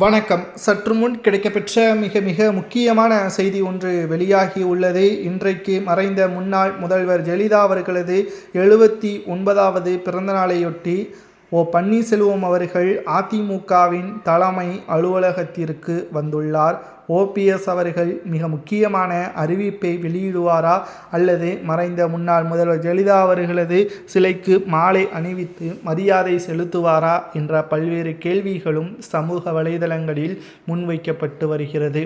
வணக்கம். சற்று முன் கிடைக்கப்பெற்ற மிக முக்கியமான செய்தி ஒன்று வெளியாகி உள்ளது. இன்றைக்கு மறைந்த முன்னாள் முதல்வர் ஜெயலலிதா அவர்களது 79வது பிறந்தநாளையொட்டி பன்னீர்செல்வம் அவர்கள் அதிமுகவின் தலைமை அலுவலகத்திற்கு வந்துள்ளார். ஓபிஎஸ் அவர்கள் மிக முக்கியமான அறிவிப்பை வெளியிடுவாரா அல்லது மறைந்த முன்னாள் முதல்வர் ஜெயலலிதா அவர்களது சிலைக்கு மாலை அணிவித்து மரியாதை செலுத்துவாரா என்ற பல்வேறு கேள்விகளும் சமூக வலைதளங்களில் முன்வைக்கப்பட்டு வருகிறது.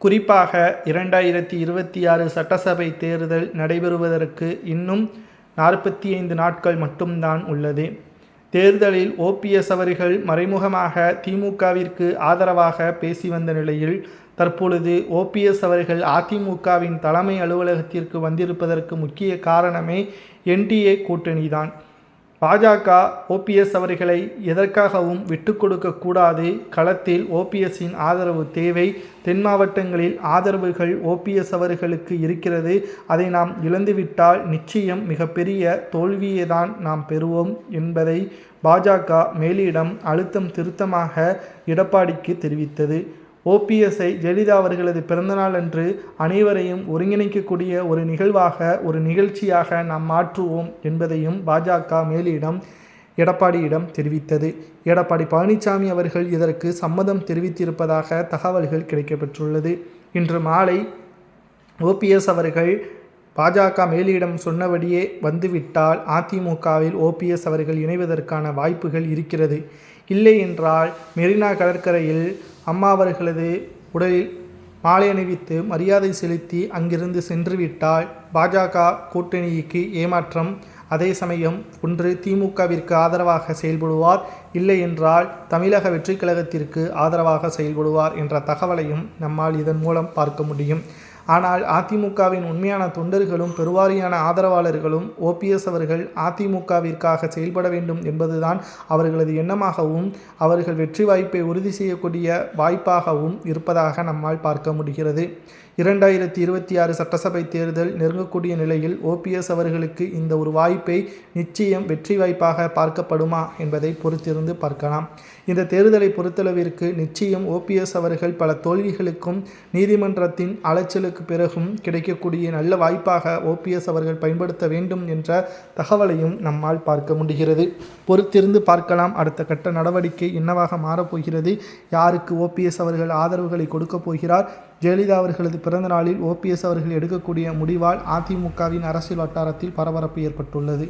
குறிப்பாக 2026 சட்டசபை தேர்தல் நடைபெறுவதற்கு இன்னும் 45 நாட்கள் மட்டும்தான் உள்ளது. தேர்தலில் ஓபிஎஸ் அவர்கள் மறைமுகமாக திமுகவிற்கு ஆதரவாக பேசி வந்த நிலையில் தற்பொழுது ஓபிஎஸ் அவர்கள் அதிமுகவின் தலைமை அலுவலகத்திற்கு வந்திருப்பதற்கு முக்கிய காரணமே என்டிஏ கூட்டணிதான். பாஜக ஓபிஎஸ் அவர்களை எதற்காகவும் விட்டு கொடுக்கக்கூடாது. களத்தில் ஓபிஎஸ்ஸின் ஆதரவு தேவை. தென் மாவட்டங்களில் ஆதரவுகள் ஓபிஎஸ் அவர்களுக்கு இருக்கிறது. அதை நாம் இழந்துவிட்டால் நிச்சயம் மிகப்பெரிய தோல்வியை தான் நாம் பெறுவோம் என்பதை பாஜக மேலிடம் அழுத்தம் திருத்தமாக எடப்பாடிக்கு தெரிவித்தது. ஓபிஎஸ்ஐ ஜெயலலிதா அவர்களது பிறந்தநாள் அன்று அனைவரையும் ஒருங்கிணைக்கக்கூடிய ஒரு நிகழ்வாக, ஒரு நிகழ்ச்சியாக நாம் மாற்றுவோம் என்பதையும் பாஜக மேலிடம் எடப்பாடியிடம் தெரிவித்தது. எடப்பாடி பழனிசாமி அவர்கள் இதற்கு சம்மதம் தெரிவித்திருப்பதாக தகவல்கள் கிடைக்கப்பெற்றுள்ளது. இன்று மாலை ஓபிஎஸ் அவர்கள் பாஜக மேலிடம் சொன்னபடியே வந்துவிட்டால் அதிமுகவில் ஓபிஎஸ் அவர்கள் இணைவதற்கான வாய்ப்புகள் இருக்கிறது. இல்லை என்றால் மெரினா கடற்கரையில் அம்மா அவர்களது உடலில் மாலை அணிவித்து மரியாதை செலுத்தி அங்கிருந்து சென்றுவிட்டால் பாஜக கூட்டணிக்கு ஏமாற்றம். அதே சமயம் ஒன்று திமுகவிற்கு ஆதரவாக செயல்படுவார், இல்லை என்றால் தமிழக வெற்றிக் கழகத்திற்கு ஆதரவாக செயல்படுவார் என்ற தகவலையும் நம்மால் இதன் மூலம் பார்க்க முடியும். ஆனால் அதிமுகவின் உண்மையான தொண்டர்களும் பெருவாரியான ஆதரவாளர்களும் ஓபிஎஸ் அவர்கள் அதிமுகவிற்காக செயல்பட வேண்டும் என்பதுதான் அவர்களது எண்ணமாகவும் அவர்கள் வெற்றி வாய்ப்பை உறுதி செய்யக்கூடிய வாய்ப்பாகவும் இருப்பதாக நம்மால் பார்க்க முடிகிறது. 2026 சட்டசபை தேர்தல் நெருங்கக்கூடிய நிலையில் ஓபிஎஸ் அவர்களுக்கு இந்த ஒரு வாய்ப்பை நிச்சயம் வெற்றி வாய்ப்பாக பார்க்கப்படுமா என்பதை பொறுத்திருந்து பார்க்கலாம். இந்த தேர்தலை பொறுத்தளவிற்கு நிச்சயம் ஓபிஎஸ் அவர்கள் பல தோல்விகளுக்கும் நீதிமன்றத்தின் அலைச்சலுக்கு பிறகும் கிடைக்கக்கூடிய நல்ல வாய்ப்பாக ஓபிஎஸ் அவர்கள் பயன்படுத்த வேண்டும் என்ற தகவலையும் நம்மால் பார்க்க முடிகிறது. பொறுத்திருந்து பார்க்கலாம். அடுத்த கட்ட நடவடிக்கை என்னவாக மாறப்போகிறது, யாருக்கு ஓபிஎஸ் அவர்கள் ஆதரவுகளை கொடுக்க போகிறார், ஜெயலலிதா அவர்களது பிறந்த நாளில் ஓபிஎஸ் அவர்கள் எடுக்கக்கூடிய முடிவால் அதிமுகவின் அரசியல் வட்டாரத்தில் பரபரப்பு ஏற்பட்டுள்ளது.